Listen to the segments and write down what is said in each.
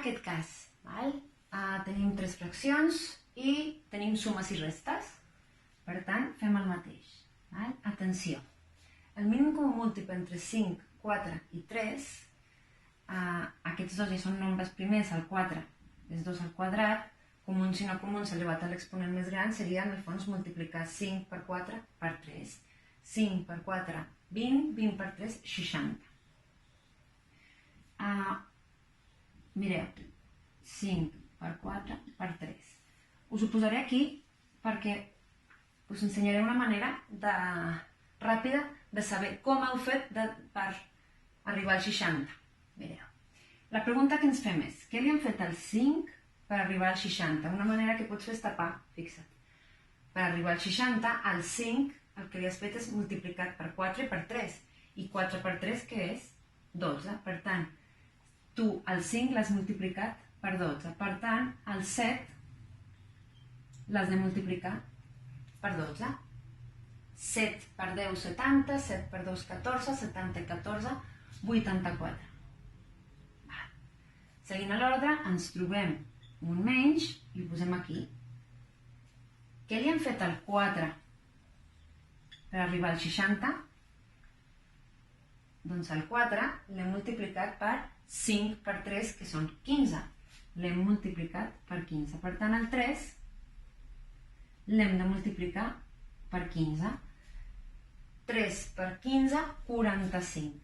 aquest cas, tenim 3 fraccions i tenim sumes i restes. Per tant, fem el mateix. Atenció, el mínim comú múltiple entre 5, 4 i 3, aquests dos ja són nombres primers, el 4 és 2 al quadrat, comuns i no comuns elevat a l'exponent més gran seria, en el fons, multiplicar 5 per 4 per 3. 5 per 4, 20, 20 per 3, 60. Mireu, 5 per 4 per 3. Us ho posaré aquí perquè us ensenyaré una manera ràpida de saber com heu fet per arribar al 60. Mireu, la pregunta que ens fem és, què li hem fet al 5 per arribar al 60? Una manera que pots fer és tapar, fixa't. Per arribar al 60, al 5, el que li has fet és multiplicat per 4 i per 3. I 4 per 3, què és? 12. Per tant, tu el 5 l'has multiplicat per 12. Per tant, el 7 l'has de multiplicar per 12. 7 per 10, 70. 7 per 2, 14. 70 i 14, 84. Seguint l'ordre, ens trobem un menys i ho posem aquí. Què li hem fet al 4 per arribar al 60? Doncs el 4 l'hem multiplicat per 5 per 3, que són 15. L'hem multiplicat per 15. Per tant, el 3 l'hem de multiplicar per 15. 3 per 15, 45.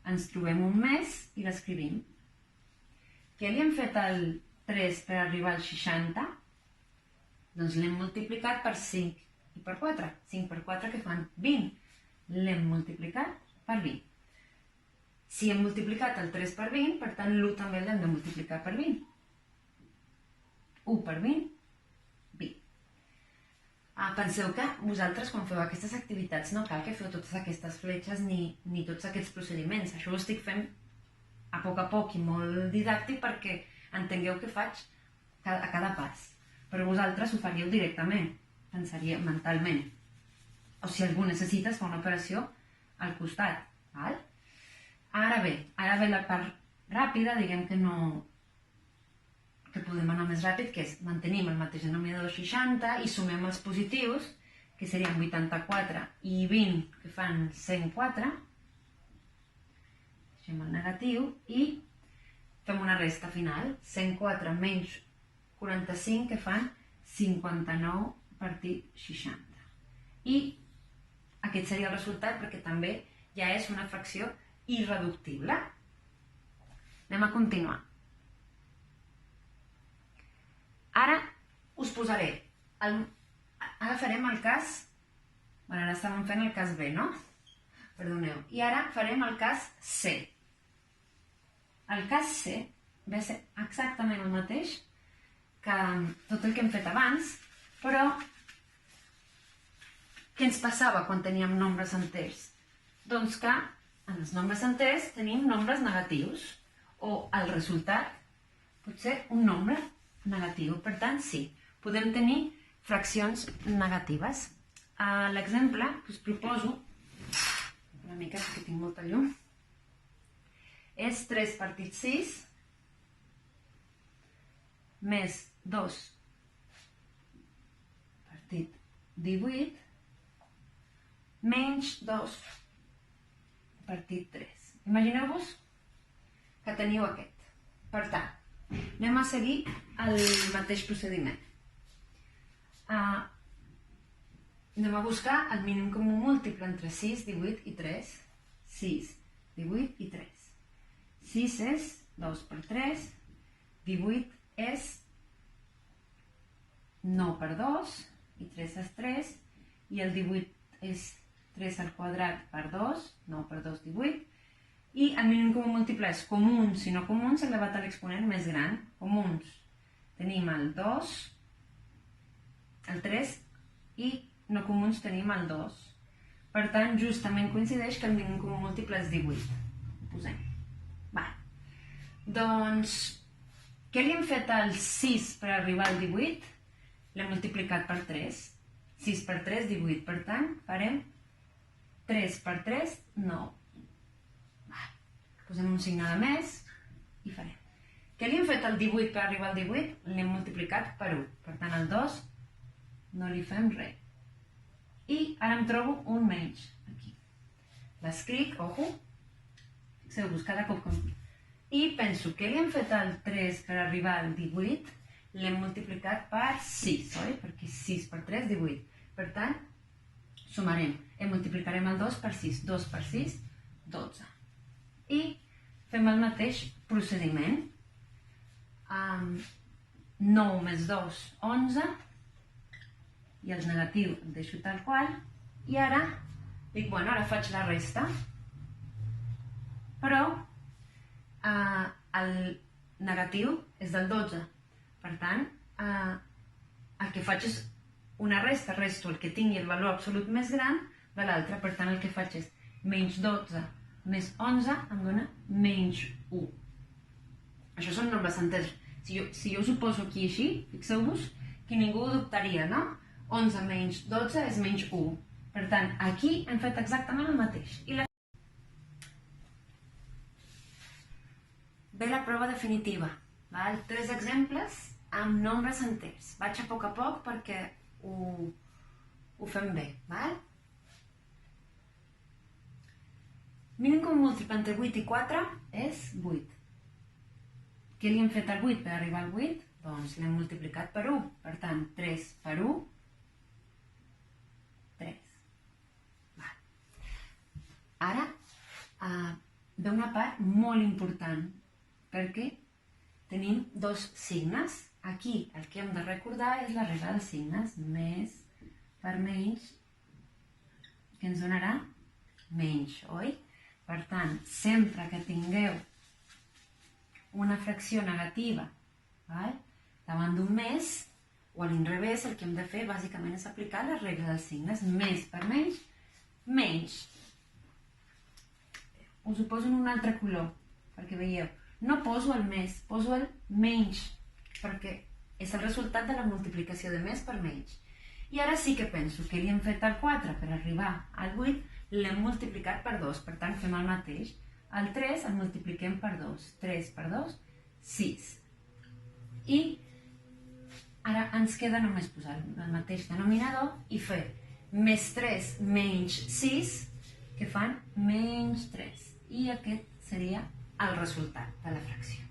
Ens trobem un més i l'escrivim. Què li hem fet al 3 per arribar al 60? Doncs l'hem multiplicat per 5 i per 4. 5 per 4 que fan 20. L'hem multiplicat per 20. Si hem multiplicat el 3 per 20, per tant l'1 també l'hem de multiplicar per 20. 1 per 20, 20. Penseu que vosaltres, quan feu aquestes activitats, no cal que feu totes aquestes fletxes ni tots aquests procediments. Això ho estic fent a poc i molt didàctic perquè entengueu què faig a cada pas. Però vosaltres ho faríeu directament, pensaríeu mentalment. O si algú necessita fer una operació al costat. Ara bé la part ràpida, diguem que podem anar més ràpid, que és mantenim el mateix denominador 60 i sumem els positius, que serien 84 i 20, que fan 104. Deixem el negatiu i fem una resta final. 104 menys 45, que fan 59 partit 60. I aquest seria el resultat perquè també ja és una fracció irreductible. Anem a continuar. Ara us posaré, ara farem el cas, ara estàvem fent el cas B, no? Perdoneu. I ara farem el cas C. El cas C ve a ser exactament el mateix que tot el que hem fet abans, però què ens passava quan teníem nombres enters? Doncs que en els nombres enters tenim nombres negatius, o el resultat pot ser un nombre negatiu. Per tant, sí, podem tenir fraccions negatives. L'exemple que us proposo, una mica perquè tinc molta llum, és 3 partit 6 més 2 partit 18 menys 2 partit 3. Imagineu-vos que teniu aquest. Per tant, anem a seguir el mateix procediment. Anem a buscar el mínim comú múltiple entre 6, 18 i 3. 6, 18 i 3. 6 és 2 per 3, 18 és 9 per 2, i 3 és 3, i el 18 és 3 al quadrat per 2, 9 per 2, 18, i el mínim comú múltiple és comuns i no comuns elevat a l'exponent més gran. Comuns tenim el 2, el 3, i no comuns tenim el 2. Per tant, justament coincideix que el mínim comú múltiple és 18. Ho posem. Doncs, què li hem fet al 6 per arribar al 18? L'hem multiplicat per 3. 6 per 3, 18. Per tant, farem 3 per 3, 9. Posem un signe de més i farem. Què li hem fet al 18 per arribar al 18? L'hem multiplicat per 1. Per tant, al 2 no li fem res. I ara em trobo un menys, aquí. L'escric, ojo, fixeu-vos cada cop com... I penso que li hem fet al 3 per arribar al 18, l'hem multiplicat per 6, oi? Perquè 6 per 3, 18. Per tant, sumarem, multiplicarem el 2 per 6. 2 per 6, 12. I fem el mateix procediment. 9 més 2, 11, i el negatiu el deixo tal qual, i ara dic, bueno, ara faig la resta, però el negatiu és del 12, per tant, el que faig és una resta, resto el que tingui el valor absolut més gran de l'altre, per tant el que faig és menys 12 més 11 em dona menys 1. Això són nombres enters. Si jo us ho poso aquí així, fixeu-vos que ningú ho dubtaria, no? 11 menys 12 és menys 1. Per tant, aquí hem fet exactament el mateix. Ve la prova definitiva. 3 exemples amb nombres enters. Vaig a poc perquè ho fem bé. Mínim comú múltiple entre 8 i 4 és 8. Què li hem fet al 8 per arribar al 8? Doncs l'hem multiplicat per 1. Per tant, 3 per 1, 3. Ara ve una part molt important, perquè tenim dos signes. Aquí el que hem de recordar és la regla de signes. Més per menys, que ens donarà menys, oi? Per tant, sempre que tingueu una fracció negativa davant d'un més, o a l'inrevés, el que hem de fer bàsicament és aplicar la regla dels signes. Més per menys, menys. Us ho poso en un altre color, perquè veieu. No poso el més, poso el menys, perquè és el resultat de la multiplicació de més per menys. I ara sí que penso que li hem fet el 4 per arribar al 8, l'hem multiplicat per 2, per tant fem el mateix. El 3 el multipliquem per 2. 3 per 2, 6. I ara ens queda només posar el mateix denominador i fer més 3 menys 6, que fan menys 3. I aquest seria el resultat de la fracció.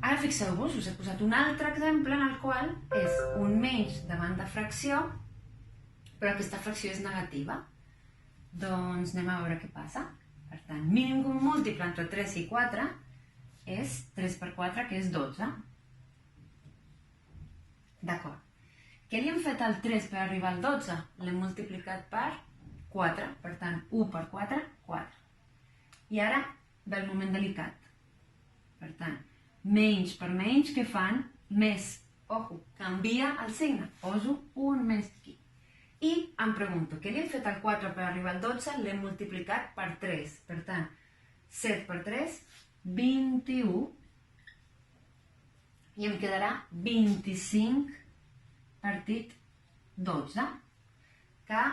Ara fixeu-vos, us he posat un altre exemple en el qual és un menys davant de fracció, però aquesta fracció és negativa. Doncs anem a veure què passa. Per tant, mínim comú múltiple entre 3 i 4 és 3 per 4, que és 12. D'acord. Què li hem fet al 3 per arribar al 12? L'hem multiplicat per 4. Per tant, 1 per 4, 4. I ara ve el moment delicat. Per tant, menys per menys, què fan? Més. Ojo, canvia el signe. Poso un més aquí. I em pregunto, què li hem fet al 4 per arribar al 12? L'hem multiplicat per 3. Per tant, 7 per 3, 21. I em quedarà 25 partit 12, que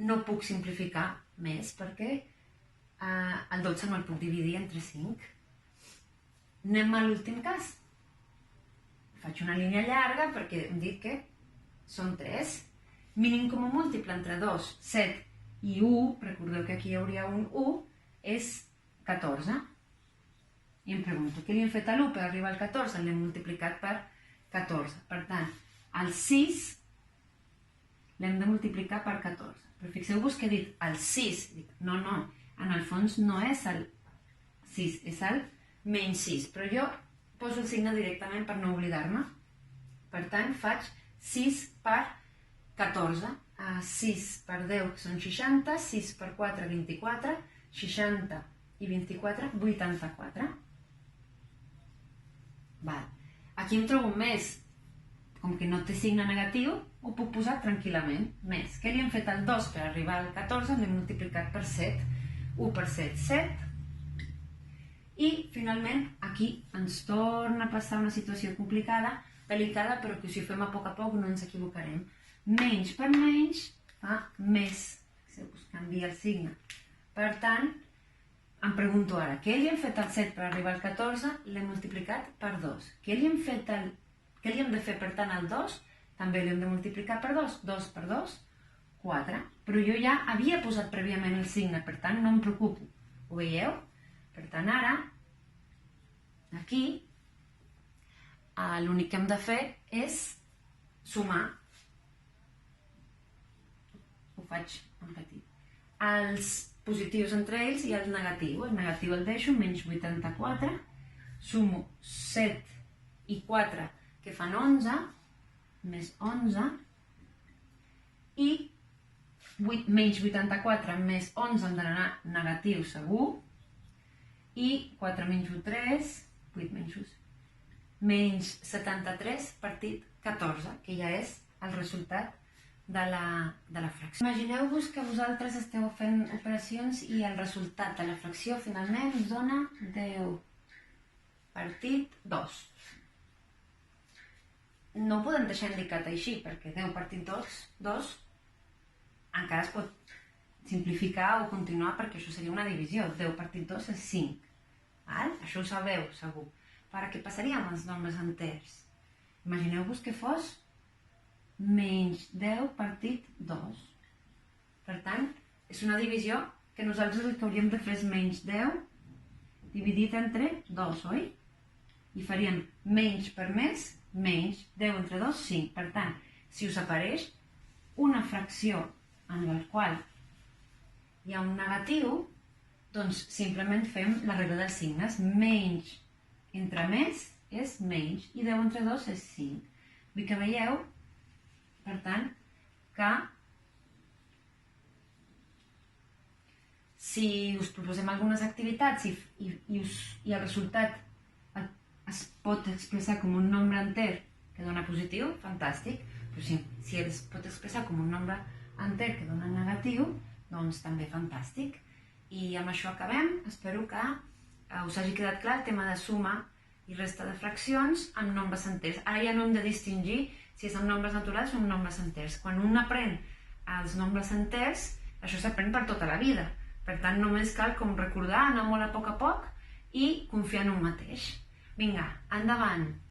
no puc simplificar més perquè el 12 no el puc dividir entre 5. Anem a l'últim cas. Faig una línia llarga perquè hem dit que són 3. Mínim comú múltiple entre 2, 7 i 1, recordeu que aquí hi hauria un 1, és 14. I em pregunto, què li hem fet a l'1 per arribar al 14? L'hem multiplicat per 14. Per tant, el 6 l'hem de multiplicar per 14. Però fixeu-vos que he dit el 6. Dic, no, en el fons no és el 6, és el menys 6. Però jo poso el signe directament per no oblidar-me. Per tant, faig 6 per 14. 6 per 10, que són 60. 6 per 4, 24. 60 i 24, 84. Aquí em trobo un més. Com que no té signe negatiu, ho puc posar tranquil·lament. Més. Què li hem fet al 2 per arribar al 14? L'hem multiplicat per 7. 1 per 7, 7. I, finalment, aquí ens torna a passar una situació complicada, delicada, però que si ho fem a poc no ens equivocarem. Menys per menys fa més. Canvia el signe. Per tant, em pregunto ara, què li hem fet al 7 per arribar al 14? L'hem multiplicat per 2. Què li hem de fer, per tant, al 2? També l'hem de multiplicar per 2. 2 per 2, 4. Però jo ja havia posat prèviament el signe, per tant, no em preocupo. Ho veieu? Per tant, ara, aquí, l'únic que hem de fer és sumar. Ho faig en petit. Els positius entre ells i el negatiu. El negatiu el deixo, menys 84. Sumo 7 i 4, que fan 11, més 11. I menys 84 més 11 han d'anar negatiu segur. I 4 menys 1, 3. 8 menys 1. Menys 73 partit 14, que ja és el resultat de la fracció. Imagineu-vos que vosaltres esteu fent operacions i el resultat de la fracció finalment us dona 10 partit 2. No ho podem deixar indicat així, perquè 10 partit 2 encara es pot simplificar o continuar, perquè això seria una divisió. 10 partit 2 és 5. Això ho sabeu, segur. Ara, què passaria amb els nombres enters? Imagineu-vos que fos menys 10 partit 2. Per tant, és una divisió que nosaltres el que hauríem de fer és menys 10 dividit entre 2, oi? I faríem menys per més, menys 10 entre 2, 5. Per tant, si us apareix una fracció en la qual hi ha un negatiu, doncs simplement fem la regla dels signes. Menys entre més és menys i 10 entre 2 és 5. Vull que veieu, per tant, que si us proposem algunes activitats i el resultat es pot expressar com un nombre enter que dona positiu, fantàstic, però si es pot expressar com un nombre enter que dona negatiu, doncs també fantàstic. I amb això acabem. Espero que us hagi quedat clar el tema de suma i resta de fraccions amb nombres enters. Ara ja no hem de distingir si és amb nombres naturals o amb nombres enters. Quan un aprèn els nombres enters, això s'aprèn per tota la vida. Per tant, només cal com recordar, anar molt a poc i confiar en un mateix. Vinga, endavant!